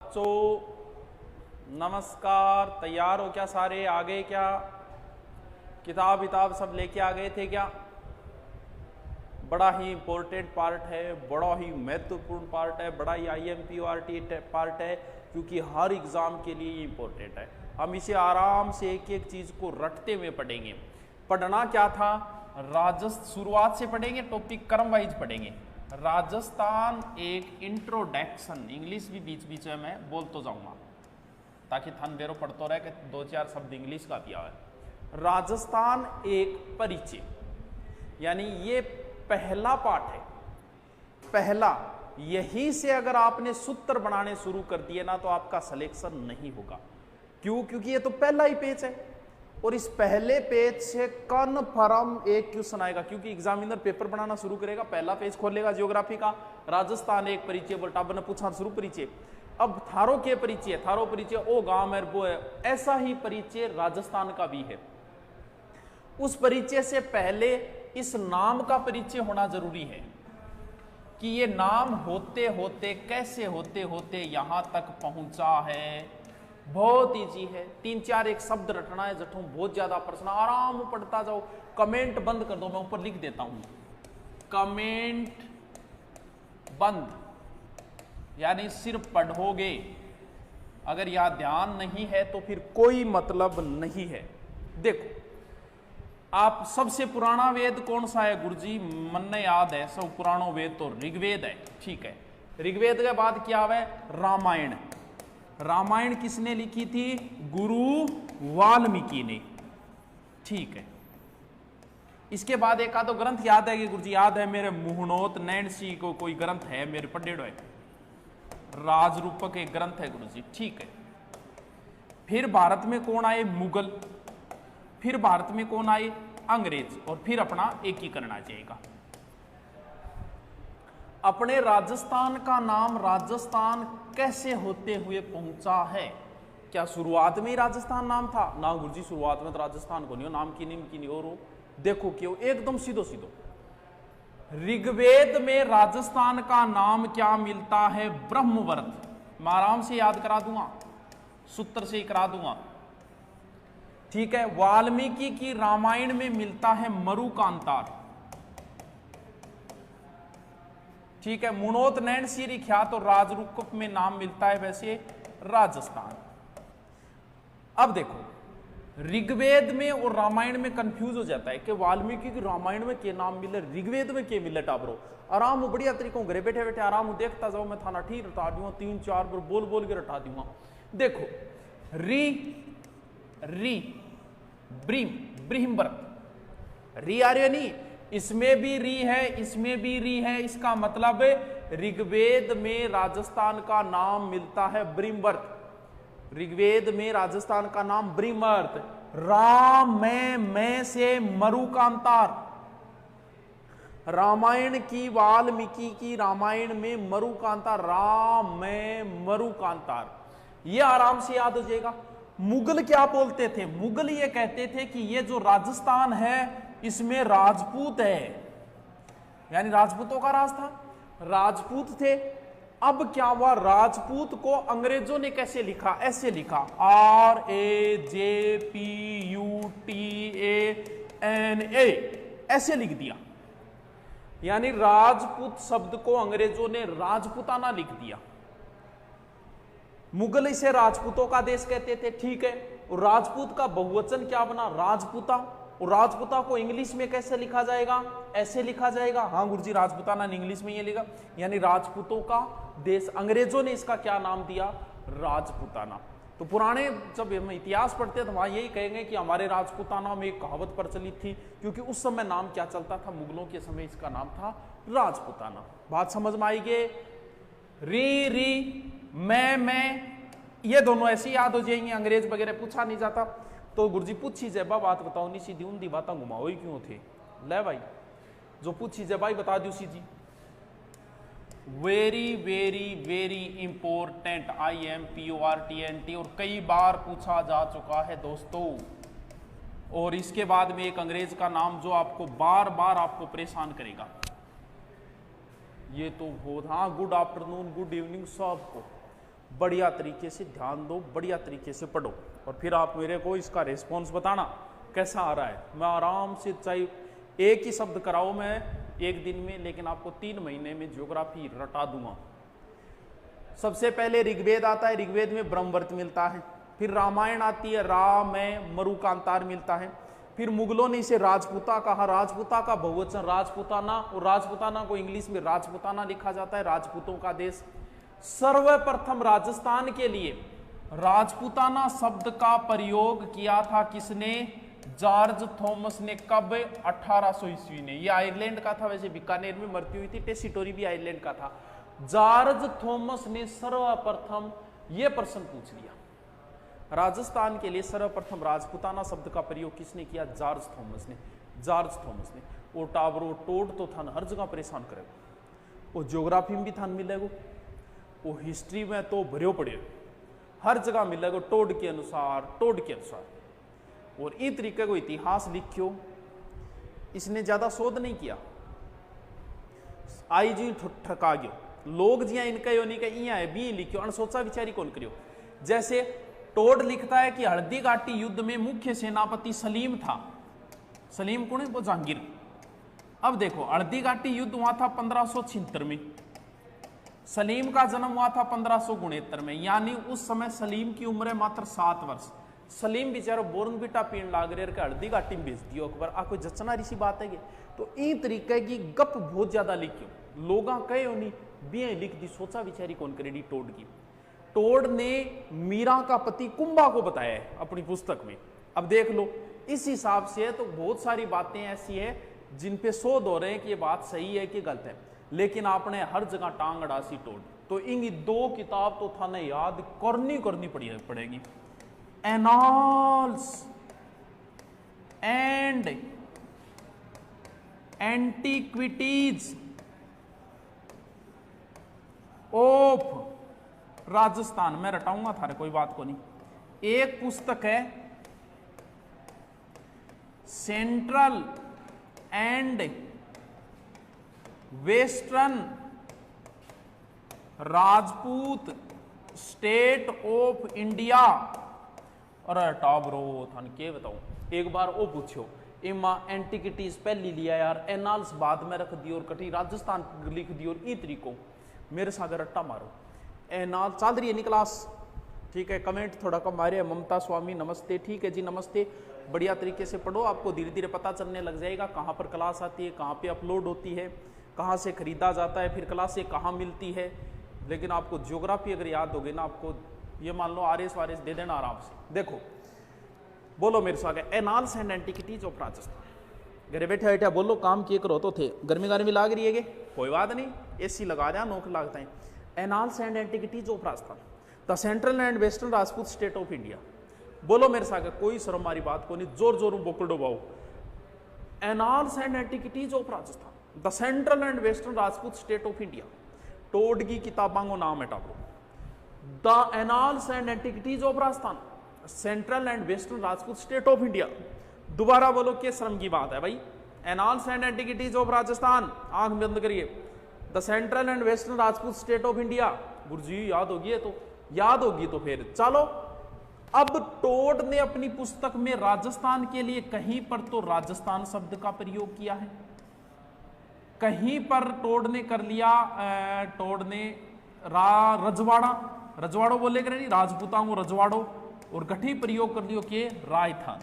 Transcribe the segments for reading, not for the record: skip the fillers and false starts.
बच्चों नमस्कार। तैयार हो क्या? सारे आ गए क्या? किताब विताब सब लेके आ गए थे क्या? बड़ा ही इंपॉर्टेंट पार्ट है, बड़ा ही महत्वपूर्ण पार्ट है, बड़ा ही IMPORT पार्ट है, क्योंकि हर एग्जाम के लिए ये इंपॉर्टेंट है। हम इसे आराम से एक एक चीज को रटते हुए पढ़ेंगे। पढ़ना क्या था? राजस्थान शुरुआत से पढ़ेंगे, टॉपिक क्रम वाइज पढ़ेंगे। राजस्थान एक इंट्रोडक्शन, इंग्लिश भी बीच बीच में मैं बोलते जाऊंगा ताकि थन बेरो पढ़ते रहे कि 2-4 शब्द इंग्लिश का दिया है। राजस्थान एक परिचय, यानी ये पहला पाठ है। पहला, यहीं से अगर आपने सूत्र बनाने शुरू कर दिए ना तो आपका सिलेक्शन नहीं होगा। क्यों? क्योंकि ये तो पहला ही पेज है और इस पहले पेज से कन्फर्म एक क्वेश्चन आएगा, क्योंकि एग्जामिनर पेपर बनाना शुरू करेगा, पहला पेज खोलेगा ज्योग्राफी का, राजस्थान एक परिचय बोलता, ने पूछा शुरू परिचय। अब थारो के परिचय, थारो परिचय ओ गांव है वो है, ऐसा ही परिचय राजस्थान का भी है। उस परिचय से पहले इस नाम का परिचय होना जरूरी है कि ये नाम होते होते कैसे होते होते यहां तक पहुंचा है। बहुत इजी है, 3-4 एक शब्द रटना है, जठों बहुत ज्यादा प्रश्न, आराम पढ़ता जाओ। कमेंट बंद कर दो, मैं ऊपर लिख देता हूं, कमेंट बंद, यानी सिर्फ पढ़ोगे। अगर यह ध्यान नहीं है तो फिर कोई मतलब नहीं है। देखो, आप सबसे पुराना वेद कौन सा है गुरुजी? मन याद है, सब पुरानो वेद तो ऋग्वेद है। ठीक है, ऋग्वेद के बाद क्या है? रामायण। रामायण किसने लिखी थी? गुरु वाल्मीकि ने। ठीक है, इसके बाद एक आधो ग्रंथ याद है कि गुरुजी? याद है मेरे मुहनोत नैणसी को कोई ग्रंथ है मेरे पढ़ेड़ो है, राजरूपक एक ग्रंथ है गुरुजी। ठीक है, फिर भारत में कौन आए? मुगल। फिर भारत में कौन आए? अंग्रेज। और फिर अपना एकीकरण आ जाएगा। अपने राजस्थान का नाम राजस्थान कैसे होते हुए पहुंचा है? क्या शुरुआत में ही राजस्थान नाम था? ना गुरुजी, शुरुआत में तो राजस्थान को नहीं हो, नाम की नहीं और हो। देखो क्यों, एकदम सीधो सीधो। ऋग्वेद में राजस्थान का नाम क्या मिलता है? ब्रह्मवर्त। मैं आराम से याद करा दूंगा, सूत्र से ही करा दूंगा। ठीक है, वाल्मीकि की रामायण में मिलता है मरुकांतार। ठीक है, मुनोत नैणसी ख्यात और राजरूप में नाम मिलता है वैसे राजस्थान। अब देखो, ऋग्वेद में और रामायण में कंफ्यूज हो जाता है कि वाल्मीकि की रामायण में के नाम मिले, ऋग्वेद में के मिले। टाबरो आराम बढ़िया तरीकों घरे बैठे बैठे आराम देखता जाओ, मैं थाना ठीक रटा दूंगा, 3-4 बार बोल बोल के रटा दूंगा। देखो, री ब्रीम ब्रिहम्बर्त, री आ रही है नहीं, इसमें भी री है, इसमें भी री है। इसका मतलब ऋग्वेद में राजस्थान का नाम मिलता है ब्रिहम्बर्त। ऋग्वेद में राजस्थान का नाम ब्रिहम्बर्त। राम में से मरुकांतार। रामायण की, वाल्मीकि की रामायण में मरुकांतार, राम में मरुकांतार, ये आराम से याद हो जाएगा। मुगल क्या बोलते थे? मुगल ये कहते थे कि ये जो राजस्थान है इसमें राजपूत है, यानी राजपूतों का राज था, राजपूत थे। अब क्या हुआ? राजपूत को अंग्रेजों ने कैसे लिखा? ऐसे लिखा, RAJPUTANA, ऐसे लिख दिया। यानी राजपूत शब्द को अंग्रेजों ने राजपुताना लिख दिया। मुगल इसे राजपूतों का देश कहते थे। ठीक है, और राजपूत का बहुवचन क्या बना? राजपुता। और राजपुता को इंग्लिश में कैसे लिखा जाएगा? ऐसे लिखा जाएगा। हाँ गुरुजी, राजपुताना इंग्लिश में ये लिखा, यानी राजपूतों का देश। अंग्रेजों ने इसका क्या नाम दिया? राजपुताना। तो पुराने जब हम इतिहास पढ़ते हैं तो वहां यही कहेंगे कि हमारे राजपुताना में एक कहावत प्रचलित थी, क्योंकि उस समय नाम क्या चलता था? मुगलों के समय इसका नाम था राजपुताना। बात समझ में आई? री मैं, ये दोनों ऐसे याद हो जाएंगे। अंग्रेज वगैरह पूछा नहीं जाता तो गुरुजी पूछी जाए, बात बताओ, नहीं सीधी उन्दी बात घुमाओ ही क्यों थे? ले भाई, जो पूछी जाए भाई बता दू सीधी। Very very very important, IMPORTNT, और कई बार पूछा जा चुका है दोस्तों। और इसके बाद में एक अंग्रेज का नाम जो आपको बार बार आपको परेशान करेगा। ये तो बहुत, हाँ, गुड आफ्टरनून, गुड इवनिंग सबको। बढ़िया तरीके से ध्यान दो, बढ़िया तरीके से पढ़ो और फिर आप मेरे को इसका रिस्पॉन्स बताना कैसा आ रहा है। मैं आराम से, चाहे एक ही शब्द कराओ मैं एक दिन में, लेकिन आपको 3 महीने में ज्योग्राफी रटा दूंगा। सबसे पहले ऋग्वेद आता है, ऋग्वेद में ब्रह्मवर्त मिलता है। फिर रामायण आती है, रा में मरु कांतार मिलता है। फिर मुगलों ने इसे राजपूता कहा, राजपूता का बहुवचन राजपुताना, और राजपुताना को इंग्लिश में राजपुताना लिखा जाता है, राजपूतों का देश। सर्वप्रथम राजस्थान के लिए राजपुताना शब्द का प्रयोग किया था किसने? जॉर्ज थॉमस ने। कब? 1800 ईस्वी ने। ये आयरलैंड का था, वैसे बीकानेर में मृत्यु हुई थी। टेसिटोरी भी आयरलैंड का था। जॉर्ज थॉमस ने सर्वप्रथम ये प्रश्न पूछ लिया, राजस्थान के लिए सर्वप्रथम राजपुताना शब्द का प्रयोग किसने किया? जॉर्ज थॉमस ने। जॉर्ज थॉमस ने। वो टावरो टोड तो था, हर जगह परेशान करेगा। वो ज्योग्राफी में भी थान मिलेगा, वो हिस्ट्री में तो भरे पड़े, हर जगह मिलेगा टोड के अनुसार, टोड के अनुसार। और इस तरीके को इतिहास लिखियो, इसने ज्यादा शोध नहीं किया। आई जी ठका गयो लोग जिया इनका यो नहीं कहीं है भी लिखियो, अनसोचा विचारी कौन करियो। जैसे टोड लिखता है कि हल्दी घाटी युद्ध में मुख्य सेनापति सलीम था। सलीम कौन है? वो जहांगीर। अब देखो, हल्दी घाटी युद्ध हुआ था 1576 में, सलीम का जन्म हुआ था 1569 में, यानी उस समय सलीम की उम्र है मात्र 7 वर्ष। सलीम बेचारा बोर्नविटा पीण लाग रहे के हल्दी घाटी में भेज दियो अकबर, आ कोई जचना ऋषि बात है। तो इन तरीके की गप बहुत ज्यादा लिखियो, लोग कहे नहीं भी लिख दी, सोचा विचारी कौन करेगी टोड की। टोड ने मीरा का पति कुंभा को बताया है अपनी पुस्तक में। अब देख लो, इस हिसाब से तो बहुत सारी बातें ऐसी है जिन पे शोध हो रहे हैं कि ये बात सही है कि गलत है, लेकिन आपने हर जगह टांग अड़ासी टोड। तो इन 2 किताब तो थाने याद करनी पड़ेगी, annals and antiquities of Rajasthan. मैं रटाऊंगा थारे, कोई बात को नहीं। एक पुस्तक है central and western Rajput state of India. और टाबरो थान के बताऊं, एक बार वो पूछो इमा एंटिकिटीज पहली लिया यार, एनाल्स बाद में रख दी और कटी राजस्थान लिख दी, और ई तरीको मेरे सागर रट्टा मारो। एनाल चल रही है नी क्लास? ठीक है, कमेंट थोड़ा कम आ रहे हैं। ममता स्वामी नमस्ते, ठीक है जी नमस्ते। बढ़िया तरीके से पढ़ो, आपको धीरे धीरे पता चलने लग जाएगा कहाँ पर क्लास आती है, कहाँ पे अपलोड होती है, कहाँ से खरीदा जाता है, फिर क्लास से कहाँ मिलती है। लेकिन आपको ज्योग्राफी अगर याद होगी ना, आपको ये मान लो आरएस वारएस दे देना आराम से। देखो बोलो मेरे साथ, annals and antiquities of Rajasthan. घरे बैठे बैठे बोलो, काम किए करो तो थे। गर्मी लाग रही है, कोई बात नहीं, एसी लगा दिया, नौक लागता है। Annals and antiquities of Rajasthan, the central and western Rajput state of India. बोलो मेरे साथ, कोई शर्म वाली बात को नहीं, जोर जोर बोकड़ डुबाओ। Annals and antiquities of Rajasthan, the central and western Rajput state of India. Tod की किताबों को नाम हटा दो। The annals and antiquities of Rajasthan, central and western Rajput state of India. दोबारा बोलो, क्या शर्म की बात है भाई? Annals and antiquities of Rajasthan, आंख बंद करिए। The central and western Rajput state of India. गुरुजी याद होगी, तो याद होगी तो फिर चलो। अब टोड ने अपनी पुस्तक में राजस्थान के लिए कहीं पर तो राजस्थान शब्द का प्रयोग किया है, कहीं पर टोड ने कर लिया, टोड ने रजवाड़ो बोले करे नहीं, राजपूताओं को रजवाड़ो, और गठी प्रयोग कर लियो के राजस्थान।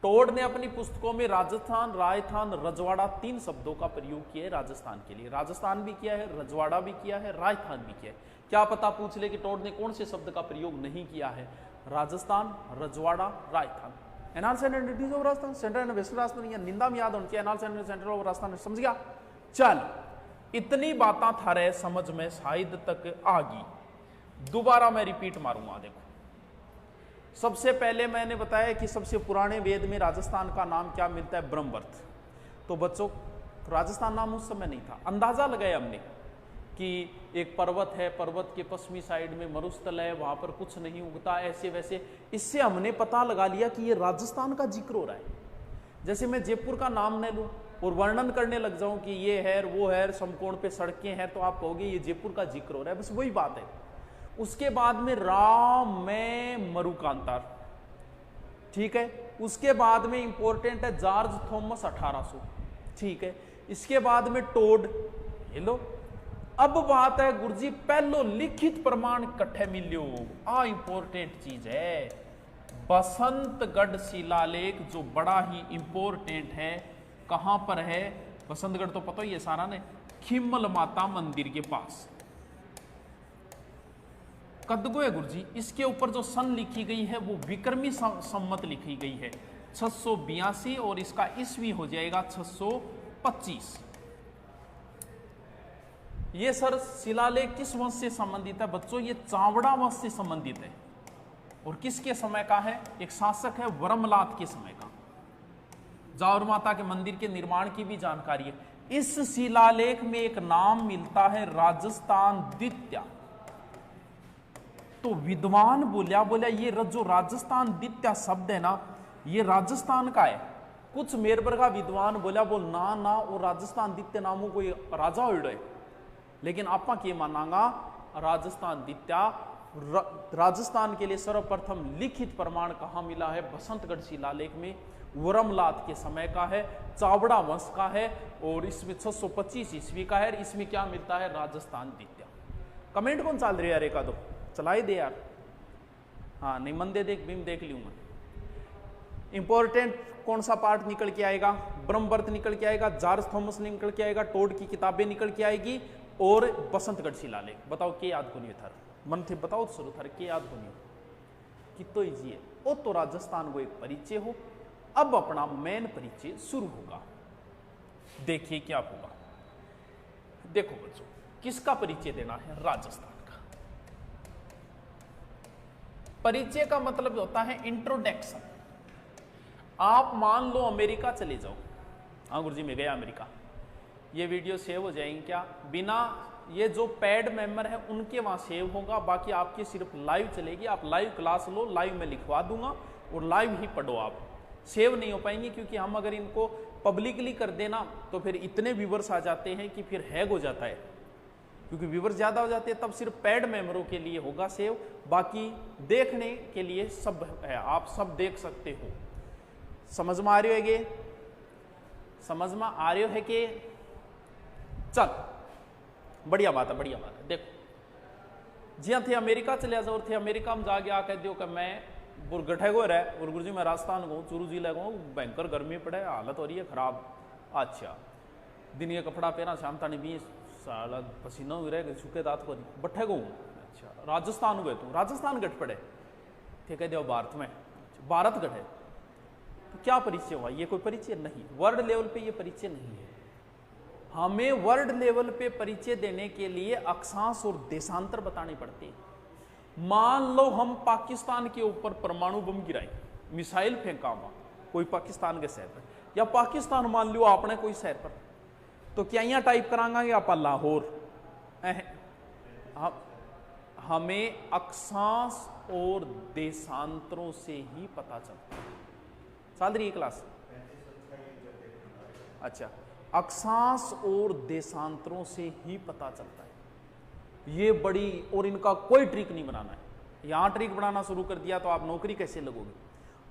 टोड ने अपनी पुस्तकों में राजस्थान, राजस्थान, रजवाड़ा 3 शब्दों का प्रयोग किया है राजस्थान के लिए। राजस्थान भी किया है, रजवाड़ा भी किया है, राजस्थान भी किया है। क्या पता पूछ ले कि टोड ने कौन से शब्द का प्रयोग नहीं किया है? राजस्थान, रजवाड़ा, Rajasthan. Annals and antiquities of Rajasthan, central and western Rajasthan, या निंदा में याद होनी चाहिए। Annals and central of Rajasthan, समझ गया? चल, इतनी बातें थारे समझ में शायद तक आ गई। दोबारा मैं रिपीट मारूंगा। देखो, सबसे पहले मैंने बताया कि सबसे पुराने वेद में राजस्थान का नाम क्या मिलता है? ब्रह्मवर्त। तो बच्चों, राजस्थान नाम उस समय नहीं था। अंदाजा लगाया हमने कि एक पर्वत है, पर्वत के पश्चिमी साइड में मरुस्थल है, वहां पर कुछ नहीं उगता, ऐसे वैसे। इससे हमने पता लगा लिया कि ये राजस्थान का जिक्र हो रहा है। जैसे मैं जयपुर का नाम न लूं और वर्णन करने लग जाऊं कि ये है वो है, समकोण पे सड़कें हैं, तो आप कहोगे ये जयपुर का जिक्र हो रहा है। बस वही बात है। उसके बाद में राम में मरुकांतार, ठीक है। उसके बाद में इंपॉर्टेंट है जॉर्ज थॉमस 1800, ठीक है। इसके बाद में टोड, ये लो। अब बात है गुरुजी पहलो लिखित प्रमाण कट्ठे मिलियो, आ इंपॉर्टेंट चीज है। बसंतगढ़ शिलालेख जो बड़ा ही इंपॉर्टेंट है, कहां पर है? बसंतगढ़ तो पता ही है सारा ने, खिम्मल माता मंदिर के पास। कदगो है गुरुजी, इसके ऊपर जो सन लिखी गई है वो विक्रमी सम्मत लिखी गई है 682, और इसका ईस्वी हो जाएगा 625। ये सर शिलालेख किस वंश से संबंधित है बच्चों? ये चावड़ा वंश से संबंधित है। और किसके समय का है? एक शासक है वर्मलात के समय का। जावर माता के मंदिर के निर्माण की भी जानकारी है। इस शिलालेख में एक नाम मिलता है राजस्थान द्वितीय। तो विद्वान बोला ये जो राजस्थान द्वितीय शब्द है ना, ये राजस्थान का है। कुछ मेरबर का विद्वान बोला बोल ना वो राजस्थान द्वितीय नामों कोई राजा हो है, लेकिन आपा के मानांगा राजस्थान द्वितीय। राजस्थान के लिए सर्वप्रथम लिखित प्रमाण कहां मिला है? बसंतगढ़ शिलालेख में, वर्मलात के समय का है, चावड़ा वंश का है, और इसमें 625 ईस्वी का है। इसमें क्या मिलता है? राजस्थान द्वितीय। कमेंट कौन चल रही है यार? एक दो चलाई दे यार। हाँ नहीं मन दे, देख बीम देख लूंगा। इंपॉर्टेंट कौन सा पार्ट निकल के आएगा? ब्रह्मवर्त निकल के आएगा, जॉर्ज थॉमस निकल के आएगा, टोड की किताबें निकल के आएगी, और बसंतगढ़ शिलालेख। बताओ के याद को नहीं था? मन थे बताओ तो शुरू था के याद को नहीं? कितो इजी है वो तो। राजस्थान को एक परिचय हो। अब अपना मेन परिचय शुरू होगा। देखिए क्या होगा। देखो बच्चों, किसका परिचय देना है? राजस्थान का। परिचय का मतलब होता है इंट्रोडक्शन। आप मान लो अमेरिका चले जाओ। हाँ गुरुजी मैं गया अमेरिका, ये वीडियो सेव हो जाएंगे क्या? बिना ये जो पैड मेंबर है उनके वहां सेव होगा, बाकी आपकी सिर्फ लाइव चलेगी। आप लाइव क्लास लो, लाइव में लिखवा दूंगा और लाइव ही पढ़ो। आप सेव नहीं हो पाएंगे, क्योंकि हम अगर इनको पब्लिकली कर देना तो फिर इतने व्यूवर्स आ जाते हैं कि फिर हैग हो जाता है। क्योंकि व्यूवर्स ज्यादा हो जाते हैं, तब सिर्फ पैड मेंबरों के लिए होगा सेव, बाकी देखने के लिए सब है, आप सब देख सकते हो। समझ में आ रही है? समझ में आ रही है कि? चल बढ़िया बात है, बढ़िया बात है। देखो जी हाँ, थे अमेरिका चले जाओ, थे अमेरिका में जाके आकर दियो कि मैं बुरगठे को रहा और गुरुजी मैं राजस्थान को चूरू जिला को भयंकर गर्मी पड़े, हालत हो रही है खराब। अच्छा दिन के कपड़ा पहना, शाम तानी भी साला पसीना हो रहा, सूखे दांत को बट्ठे को। अच्छा राजस्थान गए, तू राजस्थान गठ पड़े थे, कह दियो भारत में, भारत गठ है। तो क्या परिचय हुआ? ये कोई परिचय नहीं, वर्ल्ड लेवल पे ये परिचय नहीं है। हमें वर्ल्ड लेवल पे परिचय देने के लिए अक्षांश और देशांतर बताने पड़ते हैं। मान लो हम पाकिस्तान के ऊपर परमाणु बम गिराए, मिसाइल फेंका हुआ कोई पाकिस्तान के शहर पर, या पाकिस्तान मान लो आपने कोई शहर पर, तो क्या यहाँ टाइप करांगा कि आप लाहौर? हमें अक्षांश और देशांतरों से ही पता चलता है। चल रही है क्लास? अच्छा, अक्षांश और देशांतरों से ही पता चलता है। ये बड़ी, और इनका कोई ट्रिक नहीं बनाना है। यहां ट्रिक बनाना शुरू कर दिया तो आप नौकरी कैसे लगोगे?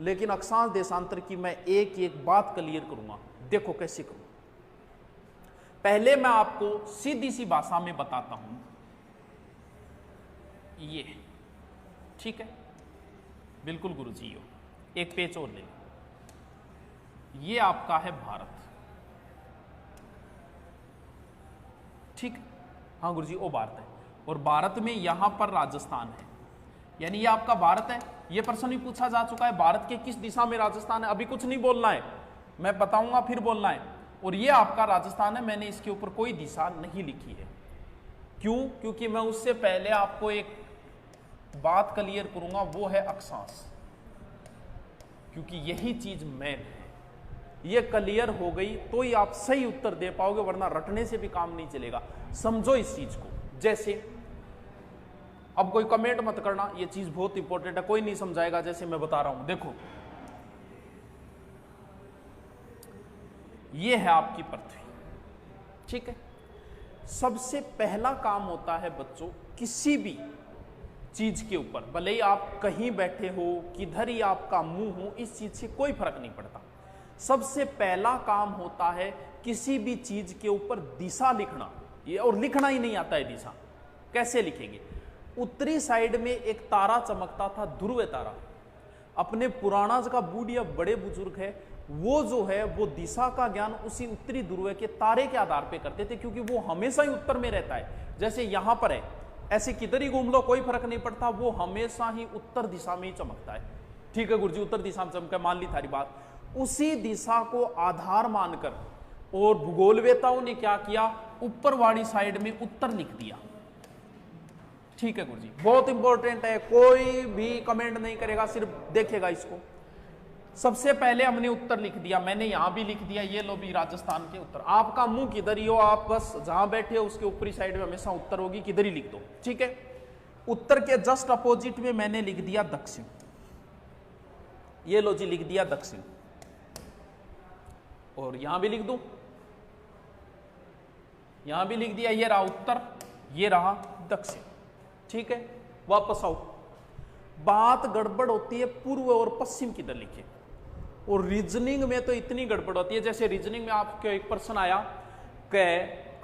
लेकिन अक्षांश देशांतर की मैं एक एक बात क्लियर करूंगा। देखो कैसे करूं। पहले मैं आपको सीधी सी भाषा में बताता हूं। ये ठीक है, बिल्कुल गुरुजी। एक पेज और ले लो। ये आपका है भारत, ठीक। हाँ गुरुजी वो भारत है, और भारत में यहां पर राजस्थान है, यानी ये आपका भारत है। ये प्रश्न भी पूछा जा चुका है, भारत के किस दिशा में राजस्थान है? अभी कुछ नहीं बोलना है, मैं बताऊंगा फिर बोलना है। और ये आपका राजस्थान है, मैंने इसके ऊपर कोई दिशा नहीं लिखी है। क्यों? क्योंकि मैं उससे पहले आपको एक बात क्लियर करूंगा, वो है अक्षांश, क्योंकि यही चीज मेन है। ये क्लियर हो गई तो ही आप सही उत्तर दे पाओगे, वरना रटने से भी काम नहीं चलेगा। समझो इस चीज को। जैसे अब कोई कमेंट मत करना, ये चीज बहुत इंपॉर्टेंट है, कोई नहीं समझाएगा जैसे मैं बता रहा हूं। देखो ये है आपकी पृथ्वी, ठीक है। सबसे पहला काम होता है बच्चों, किसी भी चीज के ऊपर, भले ही आप कहीं बैठे हो, किधर ही आपका मुंह हो, इस चीज से कोई फर्क नहीं पड़ता। सबसे पहला काम होता है किसी भी चीज के ऊपर दिशा लिखना, ये और लिखना ही नहीं आता है दिशा, कैसे लिखेंगे? उत्तरी साइड में एक तारा चमकता था, ध्रुव तारा। अपने पुराना का बूढ़िया बड़े बुजुर्ग है, वो जो है वो दिशा का ज्ञान उसी उत्तरी ध्रुव के तारे के आधार पे करते थे, क्योंकि वो हमेशा ही उत्तर में रहता है। जैसे यहां पर है, ऐसे किधर ही घूम लो कोई फर्क नहीं पड़ता, वो हमेशा ही उत्तर दिशा में ही चमकता है। ठीक है गुरुजी, उत्तर दिशा में चमका, मान ली थारी बात। उसी दिशा को आधार मानकर और भूगोलवेताओं ने क्या किया, ऊपर वाली साइड में उत्तर लिख दिया। ठीक है गुरुजी, बहुत इंपॉर्टेंट है, कोई भी कमेंट नहीं करेगा, सिर्फ देखेगा इसको। सबसे पहले हमने उत्तर लिख दिया, मैंने यहां भी लिख दिया, ये लो भी राजस्थान के उत्तर। आपका मुंह किधर ही हो, आप बस जहां बैठे हो उसके ऊपरी साइड में हमेशा उत्तर होगी, किधर ही लिख दो। ठीक है, उत्तर के जस्ट अपोजिट में मैंने लिख दिया दक्षिण, ये लो जी लिख दिया दक्षिण, और यहां भी लिख दूं, यहां भी लिख दिया, ये रहा उत्तर, ये रहा दक्षिण। ठीक है, वापस आओ। बात गड़बड़ होती है पूर्व और पश्चिम किधर लिखे, और रीजनिंग में तो इतनी गड़बड़ होती है। जैसे रीजनिंग में आपके एक प्रश्न आया कि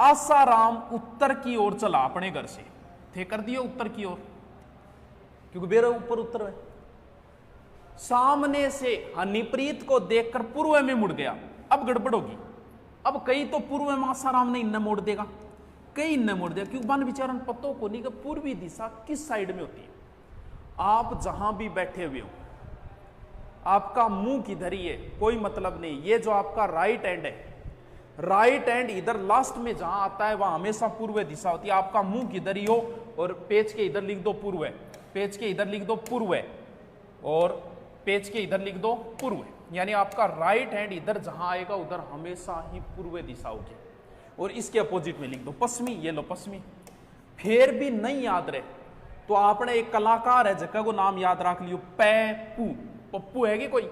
आसाराम उत्तर की ओर चला अपने घर से, थे कर दिए उत्तर की ओर, क्योंकि मेरे ऊपर उत्तर है। सामने से हनीप्रीत को देखकर पूर्व में मुड़ गया, अब गड़बड़ होगी। अब कई तो पूर्व में आसाराम ने इन्हें मोड़ देगा, कई इन्हें मोड़ देगा, क्योंकि मन विचारण पत्तों को नहीं कि पूर्वी दिशा किस साइड में होती है। आप जहां भी बैठे हुए हो, आपका मुंह किधर ही है कोई मतलब नहीं। ये जो आपका राइट हैंड है, राइट हैंड इधर लास्ट में जहां आता है वहां हमेशा पूर्व दिशा होती है। आपका मुंह किधर ही हो, और पेज के इधर लिख दो पूर्व है, पेज के इधर लिख दो पूर्व है, और पेज के इधर लिख दो पूर्व है। यानी आपका राइट हैंड इधर जहां आएगा उधर हमेशा ही पूर्व दिशा होगी। और इसके अपोजिट में लिख दो पश्चिमी, ये लो पश्चिमी। फिर भी नहीं याद रहे तो आपने एक कलाकार है जगह को नाम याद रख लियो, पैपू, पप्पू है कि कोई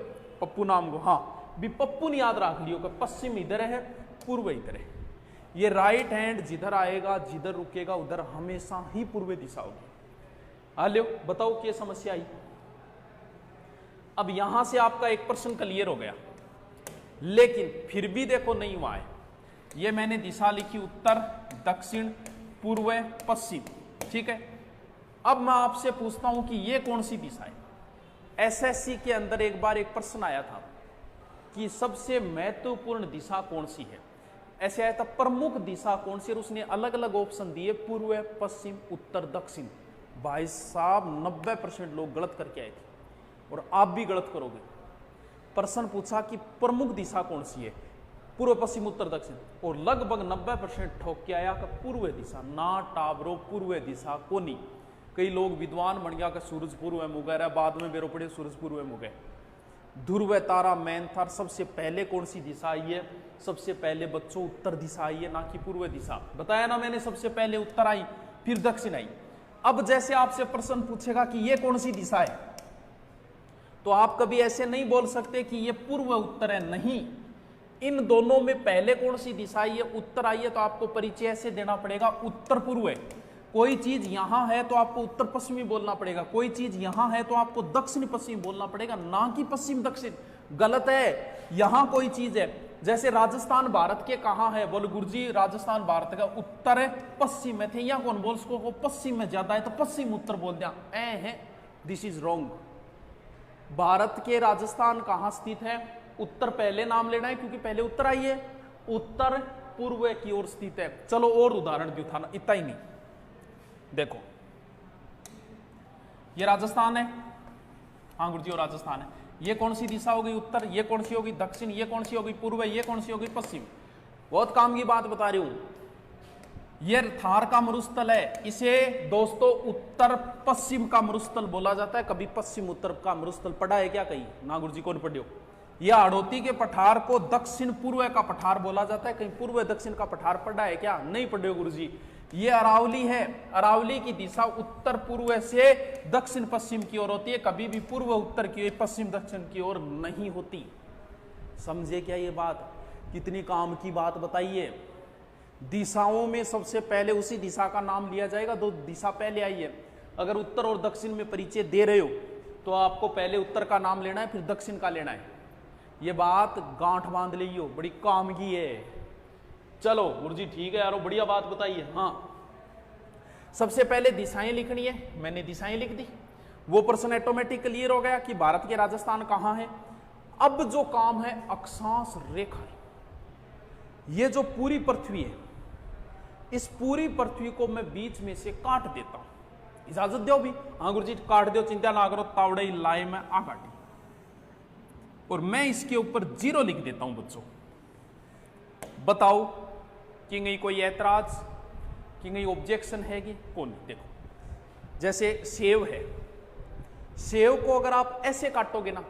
पप्पू नाम को, हाँ भी पप्पू नहीं याद रख लियो कि पश्चिम इधर है पूर्व इधर है। ये राइट हैंड जिधर आएगा जिधर रुकेगा उधर हमेशा ही पूर्व दिशा होगी। हालो बताओ क्या समस्या आई। अब यहां से आपका एक प्रश्न क्लियर हो गया, लेकिन फिर भी देखो नहीं हुआ है। ये मैंने दिशा लिखी उत्तर, दक्षिण, पूर्व, पश्चिम। ठीक है, अब मैं आपसे पूछता हूं कि ये कौन सी दिशा है। एसएससी के अंदर एक बार एक प्रश्न आया था कि सबसे महत्वपूर्ण दिशा कौन सी है, ऐसे आया था प्रमुख दिशा कौन सी, और उसने अलग अलग ऑप्शन दिए, पूर्व, पश्चिम, उत्तर, दक्षिण। भाई साहब 90% लोग गलत करके आए थे, और आप भी गलत करोगे। प्रश्न पूछा कि प्रमुख दिशा कौन सी है, पूर्व, पश्चिम, उत्तर, दक्षिण, और लगभग 90% ठोक के आया कि पूर्व दिशा। ना टाबरो पूर्व दिशा को नहीं। कई लोग विद्वान बन गया कि सूरज पूर्व में उगह रहा, बाद में बेरो पड़े सूरज पूर्व में उगे। ध्रुव तारा मैन था। सबसे पहले कौन सी दिशा आई है, सबसे पहले बच्चों उत्तर दिशा आई है, ना कि पूर्व दिशा। बताया ना मैंने, सबसे पहले उत्तर आई फिर दक्षिण आई। अब जैसे आपसे प्रश्न पूछेगा कि ये कौन सी दिशा है, तो आप कभी ऐसे नहीं बोल सकते कि ये पूर्व उत्तर है, नहीं। इन दोनों में पहले कौन सी दिशा आई है, उत्तर आई है, तो आपको परिचय ऐसे देना पड़ेगा उत्तर पूर्व है। कोई चीज यहां है तो आपको उत्तर पश्चिमी बोलना पड़ेगा, कोई चीज यहां है तो आपको दक्षिण पश्चिम बोलना पड़ेगा, ना कि पश्चिम दक्षिण। गलत है। यहां कोई चीज है, जैसे राजस्थान भारत के कहां है, बोल गुरुजी राजस्थान भारत का उत्तर है पश्चिम में थे, या कौन बोल उसको पश्चिम में ज्यादा है तो पश्चिम उत्तर बोल दिया, है। This is wrong. भारत के राजस्थान कहां स्थित है, उत्तर पहले नाम लेना है क्योंकि पहले उत्तर आई है, उत्तर पूर्व की ओर स्थित है। चलो और उदाहरण दो था ना, इतना ही नहीं। देखो ये राजस्थान है, हाँ गुरुजी और राजस्थान है। ये कौन सी दिशा होगी, उत्तर, ये कौन सी होगी दक्षिण, ये कौन सी होगी पूर्व, ये कौन सी होगी पश्चिम। बहुत काम की बात बता रही हूं। ये थार का मरुस्थल है, इसे दोस्तों उत्तर पश्चिम का मरुस्थल बोला जाता है। कभी पश्चिम उत्तर का मरुस्थल पढ़ा है क्या कहीं, ना गुरुजी कौन पढ़ियो। यह हाड़ौती के पठार को दक्षिण पूर्व का पठार बोला जाता है, कहीं पूर्व दक्षिण का पठार पढ़ा है क्या, नहीं पढ़े गुरुजी। ये अरावली है, अरावली की दिशा उत्तर पूर्व से दक्षिण पश्चिम की ओर होती है, कभी भी पूर्व उत्तर की ओर पश्चिम दक्षिण की ओर नहीं होती। समझे क्या ये बात, कितनी काम की बात बताइए। दिशाओं में सबसे पहले उसी दिशा का नाम लिया जाएगा, दो दिशा पहले आई है। अगर उत्तर और दक्षिण में परिचय दे रहे हो तो आपको पहले उत्तर का नाम लेना है, फिर दक्षिण का लेना है। ये बात गांठ बांध लियो, बड़ी काम की है। चलो गुरुजी ठीक है यारो, बढ़िया बात बताइए। हाँ, सबसे पहले दिशाएं लिखनी है, मैंने दिशाएं लिख दी। वो प्रश्न ऑटोमेटिक क्लियर हो गया कि भारत के राजस्थान कहाँ है। अब जो काम है अक्षांश रेखा, ये जो पूरी पृथ्वी है, इस पूरी पृथ्वी को मैं बीच में से काट देता हूं। इजाजत दो भी? हाँ गुरुजी काट दो, चिंता ना करो, तावड़े लाई में आ काटी। और मैं इसके ऊपर 0 लिख देता हूं बच्चों। बताओ कि नहीं कोई ऐतराज, कि नहीं ऑब्जेक्शन है कि कौन? देखो जैसे सेव है, सेव को अगर आप ऐसे काटोगे ना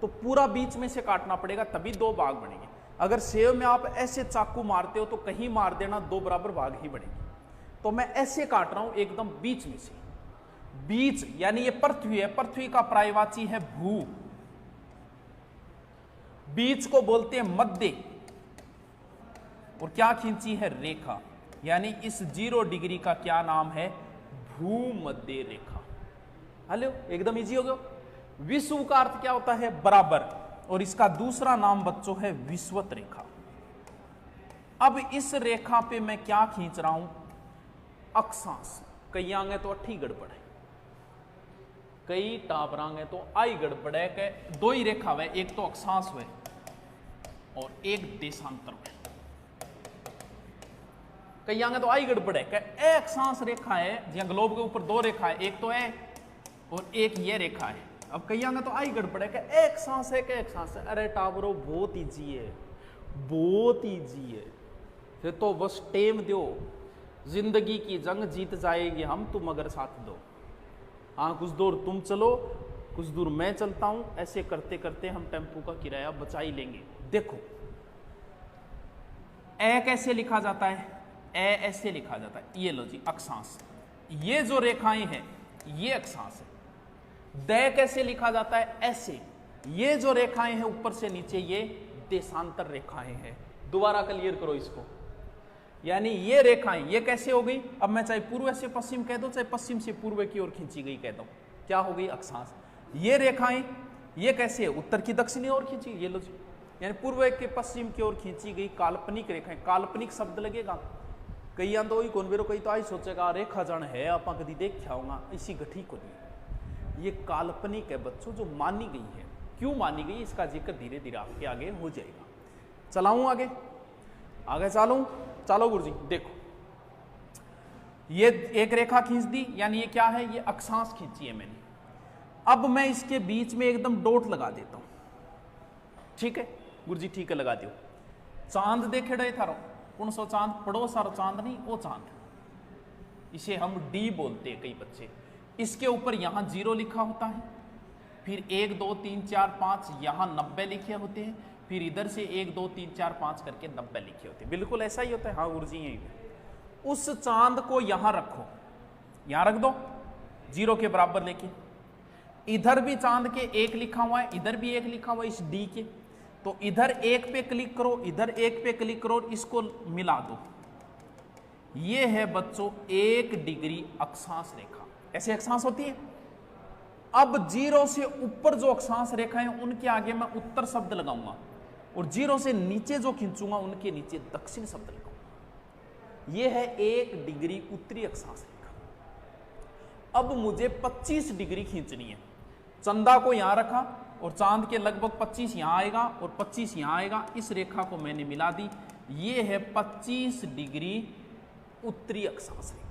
तो पूरा बीच में से काटना पड़ेगा, तभी 2 भाग बनेंगे। अगर सेव में आप ऐसे चाकू मारते हो तो कहीं मार देना, 2 बराबर भाग ही बनेंगे। तो मैं ऐसे काट रहा हूं एकदम बीच में से। बीच यानी ये पृथ्वी है, पृथ्वी का पर्यायवाची है भू। बीच को बोलते हैं मध्य, और क्या खींची है? रेखा। यानी इस 0 डिग्री का क्या नाम है? भूमध्य रेखा। हेलो, एकदम इजी हो गया। विषुव का अर्थ क्या होता है? बराबर, और इसका दूसरा नाम बच्चों है विषुवत रेखा। अब इस रेखा पे मैं क्या खींच रहा हूं? अक्षांश। कई आंगे तो अठी गड़बड़ है, कई टापरांगे तो आई गड़बड़ है। के 2 ही रेखा है, एक तो अक्षांश है और एक देशांतर है। कई आंगे तो आई गड़बड़ है। ए अक्षांश रेखा है, जहां ग्लोब के ऊपर 2 रेखा है, एक तो है और एक ये रेखा है। अब कई आंगे तो आई गड़बड़ है कि एक सांस है, कि एक सांस है। अरे टाबरो बहुत ईजी है, बहुत ईजी है। फिर तो बस टेम दो, जिंदगी की जंग जीत जाएगी हम, तुम अगर साथ दो। हाँ, कुछ दूर तुम चलो, कुछ दूर मैं चलता हूं, ऐसे करते करते हम टेम्पो का किराया बचा ही लेंगे। देखो ए कैसे लिखा जाता है? ए ऐसे लिखा जाता है। ये लो जी अक्षांश, ये जो रेखाएं हैं ये अक्षांश है। द कैसे लिखा जाता है? ऐसे। ये जो रेखाएं हैं ऊपर से नीचे, ये देशांतर रेखाएं हैं। दोबारा क्लियर करो इसको। यानी ये रेखाएं ये कैसे हो गई? अब मैं चाहे पूर्व से पश्चिम कह दो, चाहे पश्चिम से पूर्व की ओर खींची गई कह दो, क्या हो गई? अक्षांश। ये रेखाएं ये कैसे है? उत्तर की दक्षिणी ओर खींची। ये लो जी, यानी पूर्व के पश्चिम की ओर खींची गई काल्पनिक रेखाएं। काल्पनिक शब्द लगेगा कई आंदो ही कौन बेरो, कई तो आई सोचेगा रेखा जन है आपा कभी देखा होगा, इसी गठी को नहीं। ये काल्पनिक है बच्चों, जो मानी गई है। क्यों मानी गई इसका जिक्र धीरे धीरे आपके आगे हो जाएगा। चलाऊं आगे, आगे चलूं? चलो गुरुजी देखो, ये एक रेखा खींच दी, यानी ये क्या है? ये अक्षांश खींची है मैंने। अब मैं इसके बीच में एकदम डॉट लगा देता हूं। ठीक है गुरुजी, ठीक है लगा दियो। चांद देखे रहे थारो, कौन सा चांद? पड़ोस सारो चांद नहीं, वो चांद, इसे हम डी बोलते हैं कई बच्चे। इसके ऊपर यहां 0 लिखा होता है, फिर 1 2 3 4 5 यहां 90 लिखे होते हैं, फिर इधर से 1 2 3 4 5 करके 90 लिखे होते हैं। बिल्कुल ऐसा ही होता है। हाँ गुरुजी यही है। उस चांद को यहां रखो, यहां रख दो 0 के बराबर लेके। इधर भी चांद के 1 लिखा हुआ है, इधर भी 1 लिखा हुआ है इस डी के, तो इधर 1 पे क्लिक करो, इधर 1 पे क्लिक करो, इसको मिला दो। ये है बच्चों 1 डिग्री अक्षांश रेखा। ऐसे अक्षांश होती है। अब 0 से ऊपर जो अक्षांश रेखा है उनके आगे मैं उत्तर शब्द लगाऊंगा, और 0 से नीचे जो खींचूंगा उनके नीचे दक्षिण शब्द लगाऊंगा। यह है 1 डिग्री उत्तरी अक्षांश रेखा। अब मुझे 25 डिग्री खींचनी है। चंदा को यहां रखा और चांद के लगभग 25 यहां आएगा और 25 यहां आएगा। इस रेखा को मैंने मिला दी। ये है 25 डिग्री उत्तरी अक्षांश रेखा।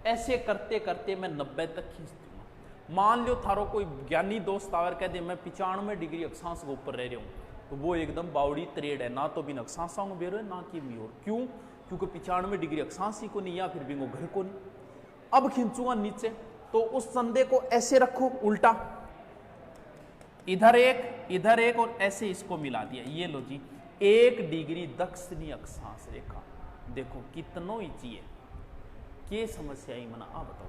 ऐसे करते करते मैं 90 तक खींच दूंगा। मान लो थारो कोई ज्ञानी दोस्त आवर कह दे मैं 95 डिग्री अक्षांश के ऊपर रह रहा हूं, तो वो एकदम बावड़ी त्रेड है, ना तो बिन अक्षांशों में बेरो है, ना कि म्योर। क्यों? क्योंकि 95 डिग्री अक्षांश ही को नहीं, या फिर बिंगो घर को नहीं। अब खींचूंगा नीचे, तो उस संदे को ऐसे रखो उल्टा, इधर एक और ऐसे इसको मिला दिया। ये लो जी 1 डिग्री दक्षिणी अक्षांश रेखा। देखो कितनो ईजी है, क्या समस्या ही मना आ बताओ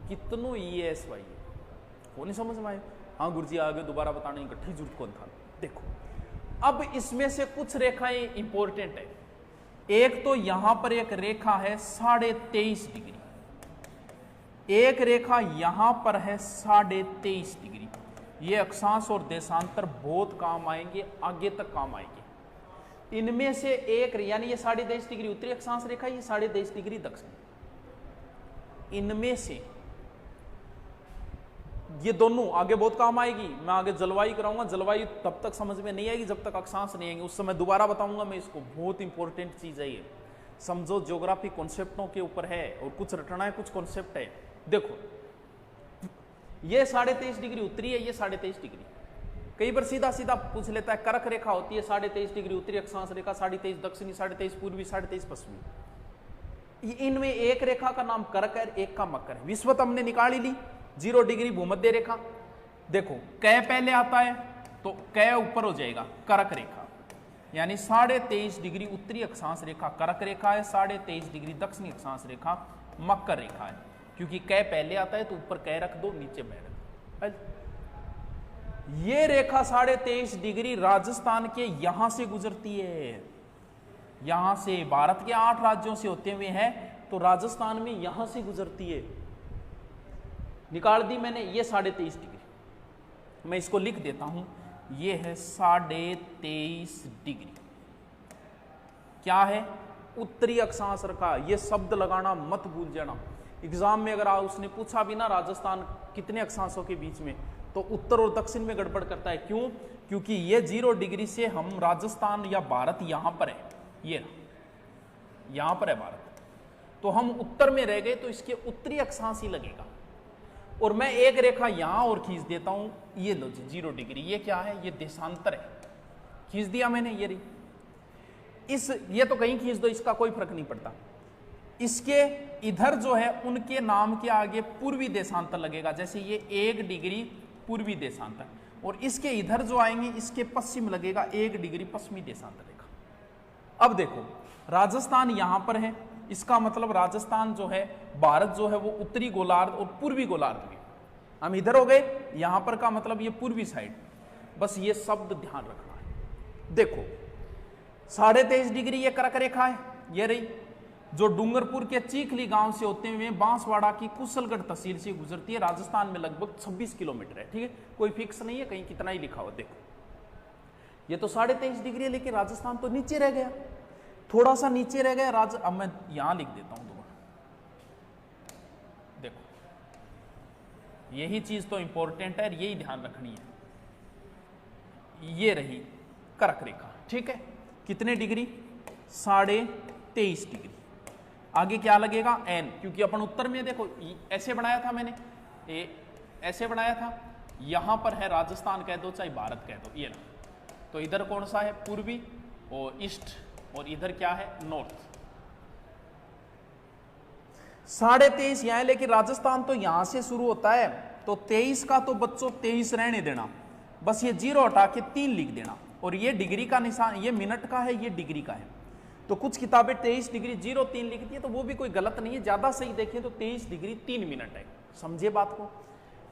कितनो ES वाई है, वो नहीं समझ में आए? हाँ गुरुजी आगे दोबारा बताने की गठ्ठी जरूरत कौन था। देखो अब इसमें से कुछ रेखाएं इंपॉर्टेंट है। एक तो यहां पर एक रेखा है 23.5 डिग्री, एक रेखा यहां पर है 23.5 डिग्री। ये अक्षांश और देशांतर बहुत काम आएंगे, आगे तक काम आएंगे। इनमें से एक, यानी ये 23.5 डिग्री उत्तरी अक्षांश रेखा, ये 23.5 डिग्री दक्षिण, इनमें से ये दोनों आगे बहुत काम आएगी। मैं आगे जलवायु कराऊंगा, जलवायु तब तक समझ में नहीं आएगी जब तक अक्षांश नहीं आएंगे, उस समय दोबारा बताऊंगा मैं इसको। बहुत इंपॉर्टेंट चीज है ये, समझो। ज्योग्राफी कॉन्सेप्टों के ऊपर है और कुछ रटना है, कुछ कॉन्सेप्ट है। देखो ये 23.5 डिग्री उत्तरी है, ये 23.5 डिग्री। कई बार सीधा सीधा पूछ लेता है, कर्क रेखा होती है 23.5 डिग्री उत्तरी अक्षांश रेखा, 23.5 दक्षिणी, 23.5 पूर्वी, 23.5 पश्चिमी। इनमें एक रेखा का नाम कर्क है, एक का मकर है। विषुवत हमने निकाल ही ली, 0 डिग्री भूमध्य रेखा। देखो कै पहले आता है तो कै ऊपर हो जाएगा, कर्क रेखा, यानी 23.5 डिग्री उत्तरी अक्षांश रेखा कर्क रेखा है, 23.5 डिग्री दक्षिणी अक्षांश रेखा मकर रेखा है। क्योंकि कै पहले आता है तो ऊपर कै रख दो, नीचे बै रख दो। ये रेखा 23.5 डिग्री राजस्थान के यहां से गुजरती है, यहां से। भारत के 8 राज्यों से होते हुए है तो राजस्थान में यहां से गुजरती है। निकाल दी मैंने, ये 23.5 डिग्री। मैं इसको लिख देता हूं, ये है 23.5 डिग्री। क्या है? उत्तरी अक्षांश रेखा। ये शब्द लगाना मत भूल जाना। एग्जाम में अगर उसने पूछा भी ना राजस्थान कितने अक्षांशों के बीच में, तो उत्तर और दक्षिण में गड़बड़ करता है। क्यों? क्योंकि ये 0 डिग्री से हम राजस्थान या भारत यहां पर है, ये यहां पर है भारत, तो हम उत्तर में रह गए तो इसके उत्तरी अक्षांश ही लगेगा। और मैं एक रेखा यहां और खींच देता हूं, ये लो जी 0 डिग्री। ये क्या है? ये देशांतर है, खींच दिया मैंने, ये रही। ये तो कहीं खींच दो, इसका कोई फर्क नहीं पड़ता। इसके इधर जो है उनके नाम के आगे पूर्वी देशांतर लगेगा, जैसे ये 1 डिग्री पूर्वी देशांतर, और इसके इधर जो आएंगे इसके पश्चिम लगेगा 1 डिग्री पश्चिमी देशांतर रेखा। अब देखो राजस्थान यहां पर है, इसका मतलब राजस्थान जो है, भारत जो है वो उत्तरी गोलार्ध और पूर्वी गोलार्ध में, हम इधर हो गए, यहां पर का मतलब ये पूर्वी साइड। बस ये शब्द ध्यान रखना है। देखो 23.5 डिग्री ये कर्क रेखा है, ये रही, जो डूंगरपुर के चीखली गांव से होते हुए बांसवाड़ा की कुशलगढ़ तहसील से गुजरती है। राजस्थान में लगभग 26 किलोमीटर है, ठीक है, कोई फिक्स नहीं है, कहीं कितना ही लिखा हुआ। देखो ये तो 23.5 डिग्री है, लेकिन राजस्थान तो नीचे रह गया, थोड़ा सा नीचे रह गया। अब मैं यहां लिख देता हूं दोबारा। देखो यही चीज तो इंपॉर्टेंट है, यही ध्यान रखनी है। ये रही कर्क रेखा, ठीक है, कितने डिग्री? 23.5 डिग्री। आगे क्या लगेगा? एन, क्योंकि अपन उत्तर में, देखो ऐसे बनाया था मैंने, ऐसे बनाया था, यहां पर है राजस्थान कह दो चाहे भारत कह दो, ये ना। तो इधर कौन सा है? पूर्वी और ईस्ट, और इधर क्या है? नॉर्थ। 23.5 यहां है, लेकिन राजस्थान तो यहां से शुरू होता है, तो 23 का तो बच्चों 23 रहने देना, बस ये 0 हटा के 3 लिख देना। और ये डिग्री का निशान, ये मिनट का है, ये डिग्री का है। तो कुछ किताबें 23 डिग्री 03 लिखती है, तो वो भी कोई गलत नहीं है। ज्यादा सही देखें तो 23 डिग्री 3 मिनट है। समझे बात को?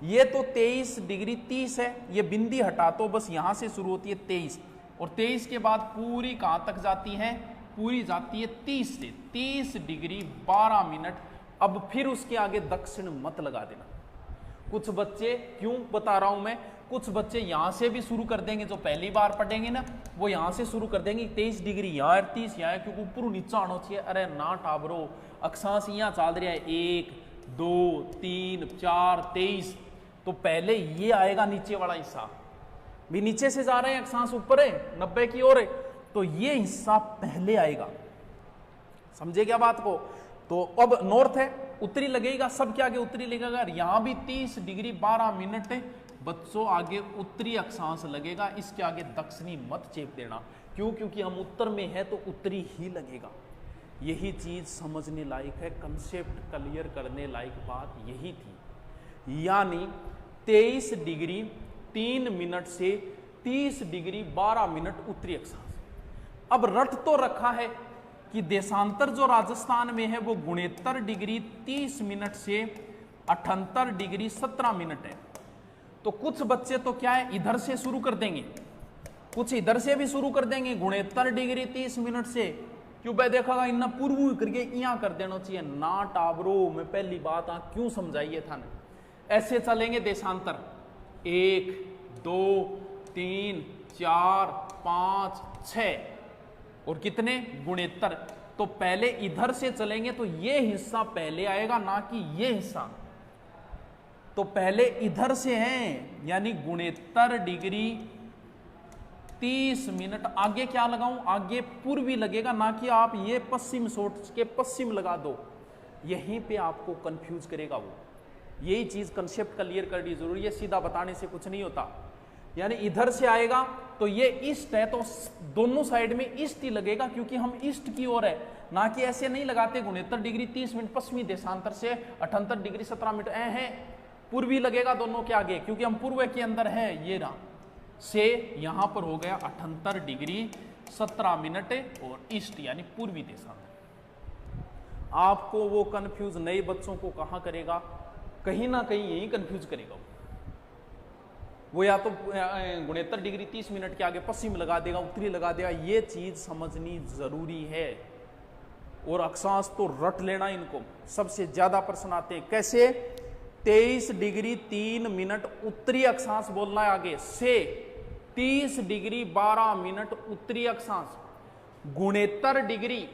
ये तो 23 डिग्री 30 है, ये बिंदी हटा तो बस यहां से शुरू होती है 23, और 23 के बाद पूरी कहां तक जाती है? पूरी जाती है 30 से, 30 डिग्री 12 मिनट। अब फिर उसके आगे दक्षिण मत लगा देना। कुछ बच्चे, क्यों बता रहा हूं मैं, कुछ बच्चे यहां से भी शुरू कर देंगे, जो पहली बार पढ़ेंगे ना, वो यहां से शुरू कर देंगे 23 डिग्री यहाँ, 30 यहाँ, क्योंकि ऊपर नीचा आना चाहिए। अरे ना टाबरो, अक्षांश यहाँ चल रहा है 1 2 3 4 23, तो पहले ये आएगा नीचे वाला हिस्सा। भी नीचे से जा रहे हैं, अक्षांश ऊपर है 90 की ओर है, तो ये हिस्सा पहले आएगा। समझे क्या बात को? तो अब नॉर्थ है, उत्तरी लगेगा, सब के आगे उत्तरी लगेगा। यहां भी 30 डिग्री 12 मिनट है बच्चों, आगे उत्तरी अक्षांश लगेगा, इसके आगे दक्षिणी मत चेप देना। क्यों? क्योंकि हम उत्तर में है तो उत्तरी ही लगेगा। यही चीज समझने लायक है, कंसेप्ट क्लियर करने लायक बात यही थी। यानी 23 डिग्री 3 मिनट से 30 डिग्री 12 मिनट उत्तरी अक्षांश। अब रट तो रखा है कि देशांतर जो राजस्थान में है वो 69 डिग्री 30 मिनट से 78 डिग्री 17 मिनट है। तो कुछ बच्चे तो क्या है, इधर से शुरू कर देंगे, कुछ इधर से भी शुरू कर देंगे 69 डिग्री 30 मिनट से क्यों भाई देखा इन्ना पूर्व करके यहाँ कर देना चाहिए ना टाबरो। मैं पहली बात क्यों समझाइए था ना, ऐसे चलेंगे देशांतर 1 2 3 4 5 6 और कितने गुणेतर। तो पहले इधर से चलेंगे तो ये हिस्सा पहले आएगा ना कि ये हिस्सा। तो पहले इधर से हैं यानी गुणेतर डिग्री 30 मिनट। आगे क्या लगाऊं, आगे पूर्वी लगेगा ना कि आप ये पश्चिम सोच के पश्चिम लगा दो, यहीं पे आपको कंफ्यूज करेगा वो। यही चीज कंसेप्ट क्लियर करनी जरूरी है, सीधा बताने से कुछ नहीं होता। यानी इधर से आएगा तो ये ईस्ट है तो दोनों साइड में ईस्ट ही लगेगा क्योंकि हम ईस्ट की ओर है, ना कि ऐसे नहीं लगाते 69 डिग्री 30 मिनट पश्चिमी देशांतर से 78 डिग्री 17 मिनट है पूर्वी लगेगा दोनों के आगे क्योंकि हम पूर्व के अंदर है। ये रहा से यहां पर हो गया 78 डिग्री 17 मिनट और ईस्ट यानी पूर्वी देशांतर। आपको वो कंफ्यूज नए बच्चों को कहां करेगा, कहीं ना कहीं यही कंफ्यूज करेगा वो या तो 69 डिग्री 30 मिनट के आगे पश्चिम लगा देगा, उत्तरी लगा देगा। ये चीज समझनी जरूरी है और अक्षांश तो रट लेना इनको। सबसे ज्यादा प्रश्न आते हैं कैसे, 23 डिग्री 3 मिनट उत्तरी अक्षांश बोलना है आगे से 30 डिग्री 12 मिनट उत्तरी अक्षांश, 69 डिग्री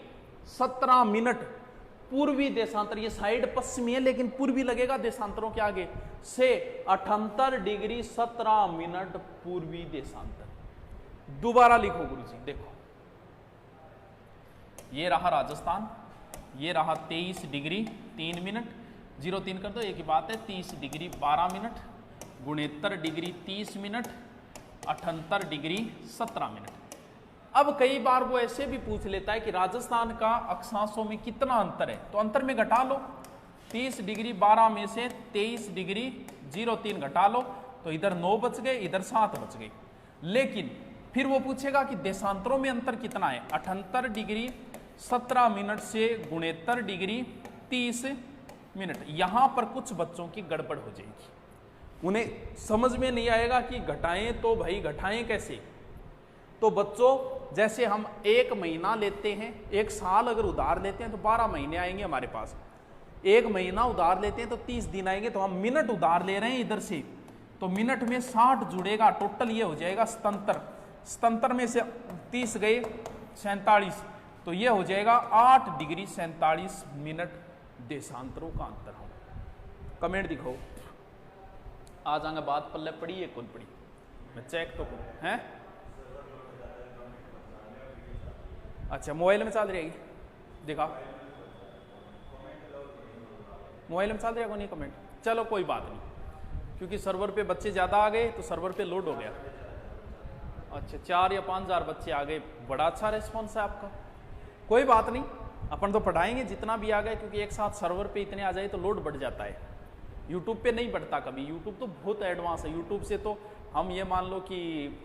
17 मिनट पूर्वी देशांतर। ये साइड पश्चिमी है लेकिन पूर्वी लगेगा देशांतरों के आगे से 78 डिग्री 17 मिनट पूर्वी देशांतर। दोबारा लिखो गुरुजी, देखो ये रहा राजस्थान, ये रहा 23 डिग्री 3 मिनट 03 कर दो एक ही बात है, 30 degree 12 minute, 69 degree 30 minute, 78 degree 17 minute. अब कई बार वो ऐसे भी पूछ लेता है कि राजस्थान का अक्षांशों में कितना अंतर है, तो अंतर में घटा लो, 30 डिग्री 12 में से 23 डिग्री 03 घटा लो तो इधर 9 बच गए, इधर 7 बच गए। लेकिन फिर वो पूछेगा कि देशांतरों में अंतर कितना है, 78 डिग्री 17 मिनट से 69 डिग्री 30 मिनट। यहां पर कुछ बच्चों की गड़बड़ हो जाएगी, उन्हें समझ में नहीं आएगा कि घटाएं तो भाई घटाएं कैसे। तो बच्चों जैसे हम 1 महीना लेते हैं, 1 साल अगर उधार लेते हैं तो 12 महीने आएंगे हमारे पास, 1 महीना उधार लेते हैं तो 30 दिन आएंगे। तो हम मिनट उधार ले रहे हैं इधर से तो मिनट में 60 जुड़ेगा, टोटल ये हो जाएगा सतंतर, सतंतर में से 30 गए 47, तो ये हो जाएगा 8 डिग्री 47 मिनट देशांतरों का अंतर हो। कमेंट दिखाओ, आ जाएंगे बात पल्ले पड़ी है कौन पड़ी, मैं चेक तो करूं है। अच्छा मोबाइल में चल रहेगी, दिखा मोबाइल में चल रहेगा नहीं कमेंट, चलो कोई बात नहीं क्योंकि सर्वर पे बच्चे ज़्यादा आ गए तो सर्वर पे लोड हो गया। अच्छा 4 या 5 हज़ार बच्चे आ गए, बड़ा अच्छा रिस्पॉन्स है आपका, कोई बात नहीं अपन तो पढ़ाएंगे जितना भी आ गए क्योंकि एक साथ सर्वर पे इतने आ जाए तो लोड बढ़ जाता है। यूट्यूब पे नहीं बढ़ता कभी, यूट्यूब तो बहुत एडवांस है, यूट्यूब से तो हम ये मान लो कि